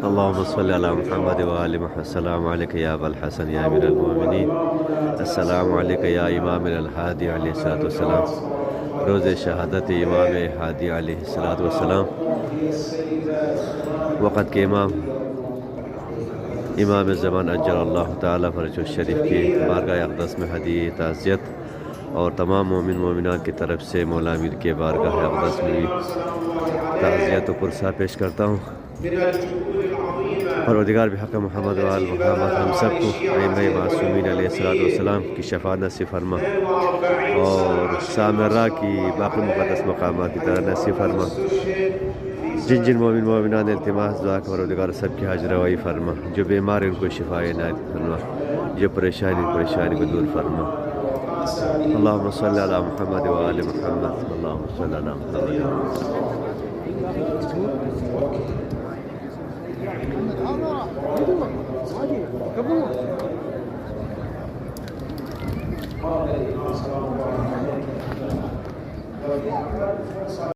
اللهم صل على محمد وآل محمد. السلام عليك يا أبا الحسن يا أمير المؤمنين. السلام عليك يا إمام الهادي عليه الصلاة والسلام. روز شہادت امام ہادی علیہ الصلاۃ والسلام وقت کے امام زمان اجل اللہ تعالیٰ فرج الشریف کی بارگاہ اقدس میں ہدیہ تعزیت اور تمام مومن مومنات کی طرف سے مولا امیر کے بارگاہ اقدس میں بھی تعزیت و پرسہ پیش کرتا ہوں. پروردگار بحق محمد و آل محمد ہم سب کو ائمہ معصومین علیہ الصلوۃ والسلام کی شفاعت نصیب فرما اور سامرہ کی باقی مقدس مقامات کی طرح نصیب فرما. جن جن مومن مومنان التماس دعا کہ پروردگار سب کی حاضر روائی فرما. جو بیمار ان کو شفا عنایت فرما. جو پریشانی کو دور فرما. اللہم صلی علی محمد و آل محمد. اللہم صلی علی محمد.